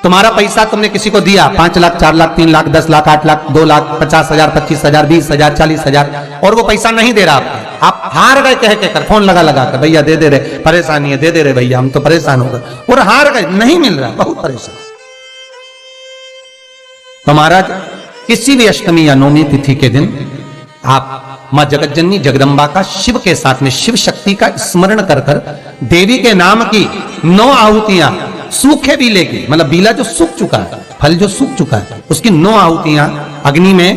तुम्हारा पैसा तुमने किसी को दिया 5 लाख 4 लाख 3 लाख 10 लाख 8 लाख 2 लाख 50,000 25,000 20,000 40,000 और वो पैसा नहीं दे रहा आप हार गए कह के कर फोन लगा कर भैया दे दे रहे परेशानी है दे दे रहे भैया हम तो परेशान हो गए और हार गए नहीं मिल रहा बहुत परेशान। तो महाराज किसी भी अष्टमी या नवमी तिथि के दिन आप मां जगतजननी जगदम्बा का शिव के साथ में शिव शक्ति का स्मरण कर कर देवी के नाम की 9 आहुतियां सूखे बीले की मतलब बीला जो सूख चुका है फल जो सूख चुका है उसकी 9 आहुतियां अग्नि में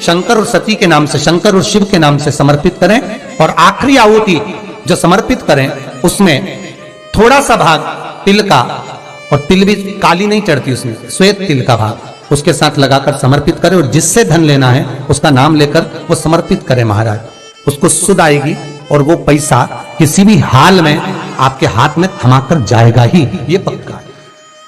शंकर और सती के नाम से शंकर और शिव के नाम से समर्पित करें और आखिरी आहुति जो समर्पित करें उसमें थोड़ा सा भाग तिल का और तिल भी काली नहीं चढ़ती उसमें श्वेत तिल का भाग उसके साथ लगाकर समर्पित करें और जिससे धन लेना है उसका नाम लेकर वो समर्पित करें महाराज उसको सुध आएगी और वो पैसा किसी भी हाल में आपके हाथ में थमाकर जाएगा ही ये पक्का है।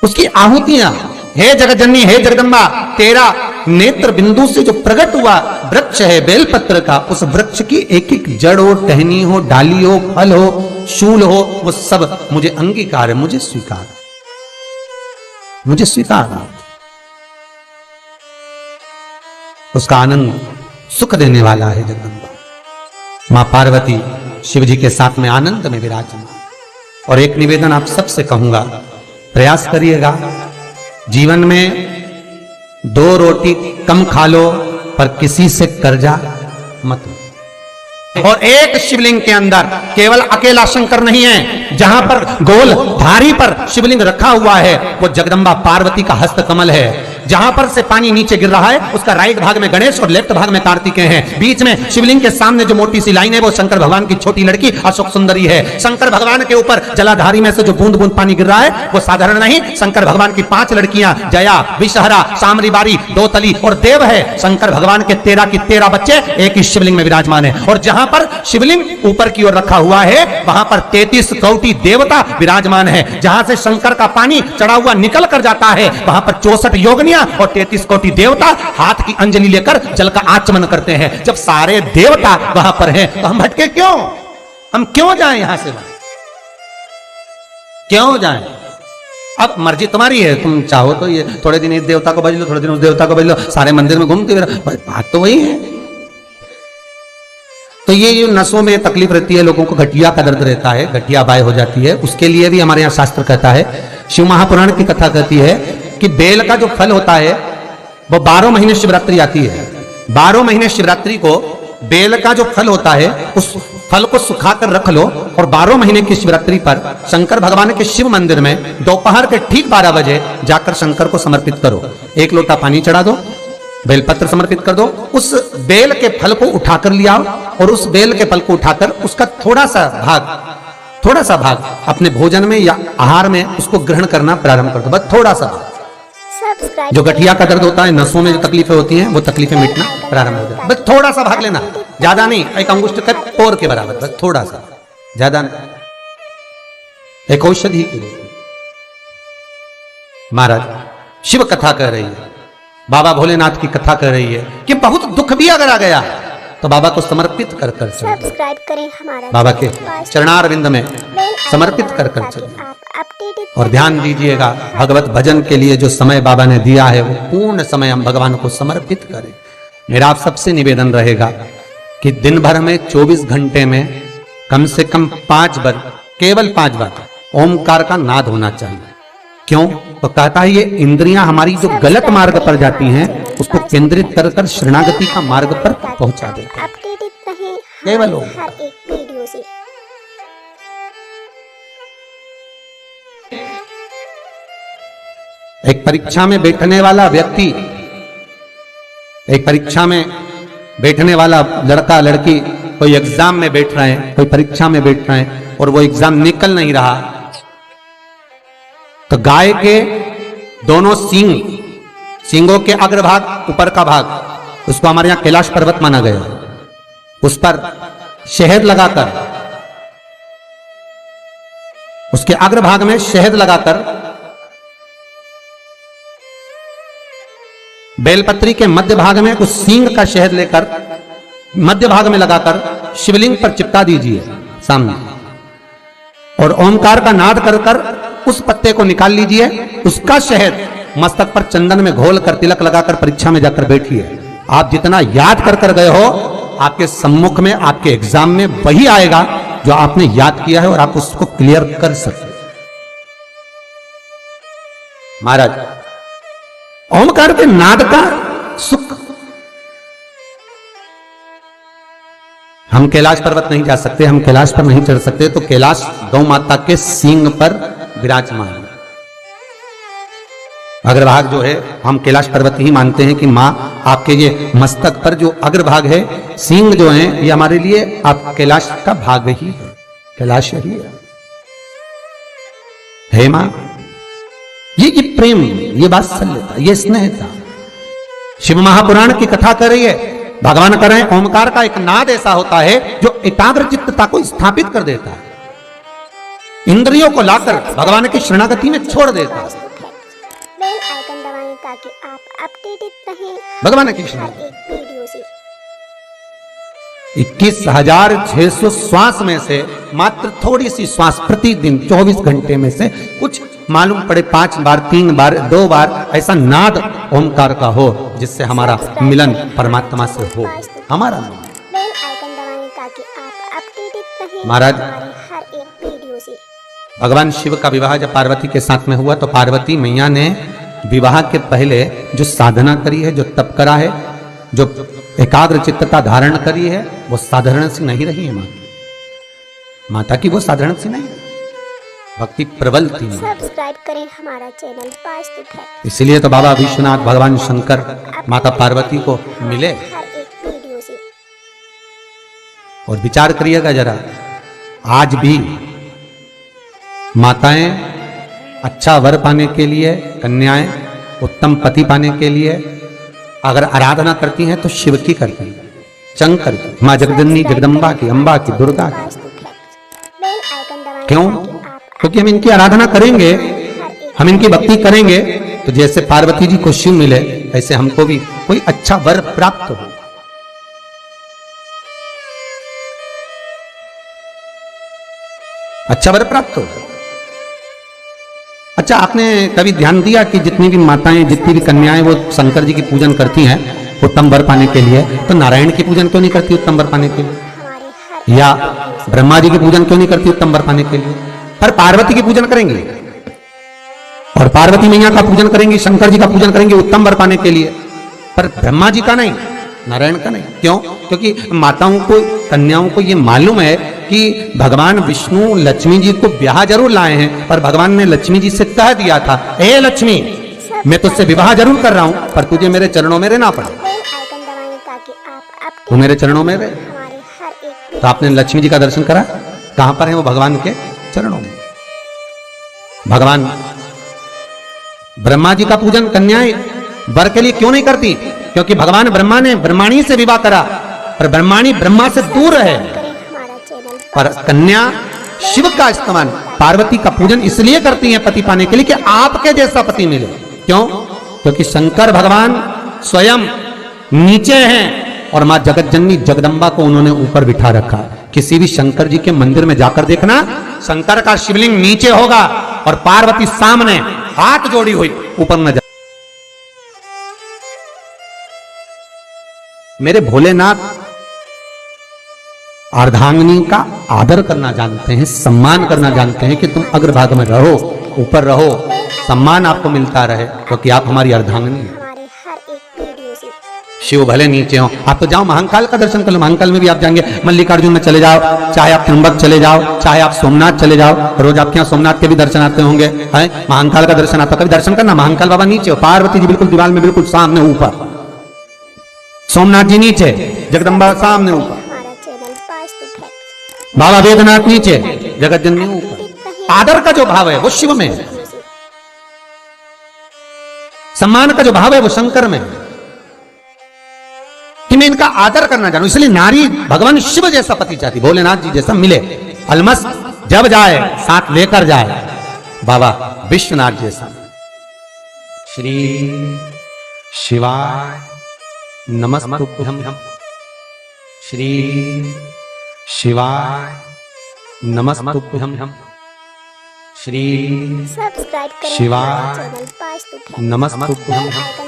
उसकी आहुतियां हे जगतजननी हे जगदम्बा तेरा नेत्र बिंदु से जो प्रकट हुआ वृक्ष है बेलपत्र का उस वृक्ष की एक एक जड़ हो टहनी हो डाली हो फल हो शूल हो वो सब मुझे अंगीकार है मुझे स्वीकार है उसका आनंद सुख देने वाला है जगदम्बा मां पार्वती शिव जी के साथ में आनंद में विराजमान। और एक निवेदन आप सबसे कहूंगा प्रयास करिएगा जीवन में 2 रोटी कम खा लो पर किसी से कर्जा मत लो। और एक शिवलिंग के अंदर केवल अकेला शंकर नहीं है जहां पर गोल धारी पर शिवलिंग रखा हुआ है वो जगदम्बा पार्वती का हस्त कमल है। जहां पर से पानी नीचे गिर रहा है उसका राइट भाग में गणेश और लेफ्ट भाग में कार्तिकेय हैं। बीच में शिवलिंग के सामने जो मोटी सी लाइन है वो शंकर भगवान की छोटी लड़की अशोक सुंदरी है। शंकर भगवान के ऊपर जलाधारी में से जो बूंद बूंद पानी गिर रहा है वो साधारण नहीं शंकर भगवान की 5 लड़कियां जया विषहरा सामरी बारी दोतली और देव है। शंकर भगवान के 13 की 13 बच्चे एक ही शिवलिंग में विराजमान है। और जहां पर शिवलिंग ऊपर की ओर रखा हुआ है वहां पर 33 कोटि देवता विराजमान है। जहां से शंकर का पानी चढ़ा हुआ निकल कर जाता है वहां पर 64 योगिनियां और 33 कोटि देवता हाथ की अंजलि लेकर जल का आचमन करते हैं। जब सारे देवता वहां पर हैं तो हम भटके क्यों? हम क्यों जाएं यहां से वहां? क्यों जाएं? अब मर्जी तुम्हारी है तुम चाहो तो ये थोड़े दिन इस देवता को भज लो थोड़े दिन उस देवता को भज लो सारे मंदिर में घूमते हुए बात तो वही है। तो ये नसों में तकलीफ रहती है लोगों को गठिया का दर्द रहता है गठिया बाय हो जाती है उसके लिए भी हमारे यहाँ शास्त्र कहता है शिव महापुराण की कथा कहती है कि बेल का जो फल होता है वो 12 महीने शिवरात्रि आती है 12 महीने शिवरात्रि को बेल का जो फल होता है उस फल को सुखाकर रख लो और 12 महीने की शिवरात्रि पर शंकर भगवान के शिव मंदिर में दोपहर के ठीक 12 बजे जाकर शंकर को समर्पित करो। 1 लोटा पानी चढ़ा दो बेलपत्र समर्पित कर दो उस बेल के फल को उठाकर ले आओ और उस बेल के फल को उठाकर उसका थोड़ा सा भाग अपने भोजन में या आहार में उसको ग्रहण करना प्रारंभ कर दो। बस थोड़ा सा भाग जो गठिया का दर्द होता है नसों में जो तकलीफें होती हैं वो तकलीफें मिटना प्रारंभ हो जाए। बस थोड़ा सा भाग लेना ज्यादा नहीं एक अंगुष्ठ का पोर के बराबर बस थोड़ा सा ज्यादा नहीं। एक औषधि के लिए महाराज शिव कथा कह रही है बाबा भोलेनाथ की कथा कर रही है कि बहुत दुख भी अगर आ गया तो बाबा को समर्पित कर सब्सक्राइब करें हमारा बाबा के चरणारविंद में समर्पित कर चलिए। और ध्यान दीजिएगा भगवत भजन के लिए जो समय बाबा ने दिया है वो पूर्ण समय हम भगवान को समर्पित करें। मेरा आप सबसे निवेदन रहेगा कि दिन भर में 24 घंटे में कम से कम 5 बार केवल 5 बार ओमकार का नाद होना चाहिए। क्यों? तो कहता है ये इंद्रियां हमारी जो गलत मार्ग पर जाती हैं उसको केंद्रित कर कर शरणागति का मार्ग पर पहुंचा देते हैं। केवल हर एक वीडियो से एक परीक्षा में बैठने वाला व्यक्ति एक परीक्षा में बैठने वाला लड़का लड़की कोई एग्जाम में बैठ रहे हैं कोई परीक्षा में बैठ रहे हैं और वो एग्जाम निकल नहीं रहा तो गाय के दोनों सींगों के अग्रभाग ऊपर का भाग उसको हमारे यहां कैलाश पर्वत माना गया उस पर शहद लगाकर उसके अग्रभाग में शहद लगाकर बेलपत्री के मध्य भाग में उस सींग का शहद लेकर मध्य भाग में लगाकर शिवलिंग पर चिपका दीजिए सामने और ओमकार का नाद कर कर उस पत्ते को निकाल लीजिए उसका शहद मस्तक पर चंदन में घोल कर तिलक लगाकर परीक्षा में जाकर बैठिए। आप जितना याद कर कर गए हो, आपके सम्मुख में आपके एग्जाम में वही आएगा जो आपने याद किया है और आप उसको क्लियर कर सकते। महाराज, ओमकार के नाद का सुख, हम कैलाश पर्वत नहीं जा सकते, हम कैलाश पर नहीं चढ़ सकते, तो कैलाश गौ माता के सींग पर विराजमान है। अग्रभाग जो है, हम कैलाश पर्वत ही मानते हैं कि मां आपके ये मस्तक पर जो अग्रभाग है, सींग जो है, ये हमारे लिए आप कैलाश का भाग ही है, कैलाश ही है। हे मां, ये प्रेम, ये वात्सल्यता, ये स्नेह था। शिव महापुराण की कथा कर रही है, भगवान कर रहे हैं, ओमकार का एक नाद ऐसा होता है जो एकाग्र चित्तता को स्थापित कर देता है, इंद्रियों को लाकर भगवान की शरणागति में छोड़ देता है। बेल आइकन दबाएं ताकि आप अपडेटेड रहें भगवान की हर शरणागति। एक वीडियो से। 21,600 श्वास में से मात्र थोड़ी सी श्वास प्रतिदिन 24 घंटे में से कुछ मालूम पड़े 5 बार, 3 बार, 2 बार ऐसा नाद ओमकार का हो जिससे हमारा मिलन परमात्मा से हो, हमारा मिलन। बेल आइकन दबाएं ताकि आप अपडेटेड रहें महाराज, हमारी हर एक वीडियो से। भगवान शिव का विवाह जब पार्वती के साथ में हुआ तो पार्वती मैया ने विवाह के पहले जो साधना करी है, जो तप करा है, जो एकाग्र चित्तता धारण करी है, वो साधारण सी नहीं रही है। माता की वो साधारण सी नहीं, भक्ति प्रबल थी। सब्सक्राइब करें हमारा चैनल वास्तु फैक्ट। इसलिए तो बाबा विश्वनाथ भगवान शंकर माता पार्वती को मिले। हर एक वीडियो से। और विचार करिएगा जरा, आज भी माताएं अच्छा वर पाने के लिए, कन्याएं उत्तम पति पाने के लिए अगर आराधना करती हैं तो शिव की करती हैं, शंकर की, मां जगदन्नी जगदम्बा की, अम्बा की, दुर्गा की। वास्तु फैक्ट। बेल आइकन दबाएं क्यों? ताकि आप क्योंकि हम इनकी आराधना करेंगे, हम इनकी भक्ति करेंगे तो जैसे पार्वती जी को शिव मिले, ऐसे हमको भी कोई अच्छा वर प्राप्त हो। अच्छा वर प्राप्त हो। अच्छा, आपने कभी ध्यान दिया कि जितनी भी माताएं, जितनी भी कन्याएं वो शंकर जी की पूजन करती हैं उत्तम वर पाने के लिए, तो नारायण की पूजन क्यों नहीं करती उत्तम वर पाने के लिए? हमारे हर या ब्रह्मा जी की पूजन क्यों नहीं करती उत्तम वर पाने के लिए? पर पार्वती की पूजन करेंगे और पार्वती मैया का पूजन करेंगे, शंकर जी का पूजन करेंगे उत्तम वर पाने के लिए, पर ब्रह्मा जी का नहीं, नारायण का नहीं। क्यों? क्योंकि माताओं को, कन्याओं को ये मालूम है कि भगवान विष्णु लक्ष्मी जी को ब्याह जरूर लाए हैं, पर भगवान ने लक्ष्मी जी से कह दिया था, ए लक्ष्मी, मैं तुझसे विवाह जरूर कर रहा हूं, पर तुझे मेरे चरणों में रहना पड़े। बेल आइकन दबाएं ताकि आप तू मेरे चरणों में रहे। हमारे हर एक तो आपने लक्ष्मी जी का दर्शन करा, कहां पर है वो? भगवान के चरणों में। भगवान ब्रह्मा जी का पूजन कन्याएं वर के लिए क्यों नहीं करती? क्योंकि भगवान ब्रह्मा ने ब्रह्माणी से विवाह करा, पर ब्रह्माणी ब्रह्मा से दूर है, करें हमारा चैनल पर कन्या शिव का इस्तेमाल, पार्वती का पूजन इसलिए करती हैं पति पाने के लिए कि आपके जैसा पति मिले। क्यों? क्योंकि शंकर भगवान स्वयं नीचे हैं और मां जगत जननी जगदम्बा को उन्होंने ऊपर बिठा रखा। किसी भी शंकर जी के मंदिर में जाकर देखना, शंकर का शिवलिंग नीचे होगा और पार्वती सामने हाथ जोड़ी हुई ऊपर न जा। मेरे भोलेनाथ अर्धांगिनी का आदर करना जानते हैं, सम्मान करना जानते हैं कि तुम अग्रभाग में रहो, ऊपर रहो, सम्मान आपको मिलता रहे, क्योंकि आप हमारी अर्धांगिनी हैं। हमारे हर एक वीडियो से। शिव भले नीचे हो, आप तो जाओ महाकाल का दर्शन कर लो, महाकाल में भी आप जाएंगे, मल्लिकार्जुन में चले जाओ, चाहे आप त्र्यंबक चले जाओ, चाहे आप सोमनाथ चले जाओ, रोज आपके यहाँ सोमनाथ के भी दर्शन आते होंगे, है महाकाल का दर्शन आता, कभी दर्शन करना। महाकाल बाबा नीचे हो, पार्वती जी बिल्कुल दीवार में बिल्कुल सामने ऊपर, सोमनाथ जी नीचे, जगदम्बा सामने ऊपर, हमारा चैनल वास्तु फैक्ट। बाबा वेदनाथ नीचे, जगत जननी ऊपर। आदर का जो भाव है वो शिव में है, सम्मान का जो भाव है वो शंकर में है, कि मैं इनका आदर करना जानूं। इसलिए नारी भगवान शिव जैसा पति चाहती, भोलेनाथ जी जैसा मिले, अलमस जब जाए साथ लेकर जाए, बाबा विश्वनाथ जैसा। श्री शिवाय नमस्तुभ्यं, श्री शिवाय नमस्तुभ्यं, श्री सब्सक्राइब करें शिवा हमारे चैनल वास्तु फैमिली। नमस्तुभ्यं बेल आइकन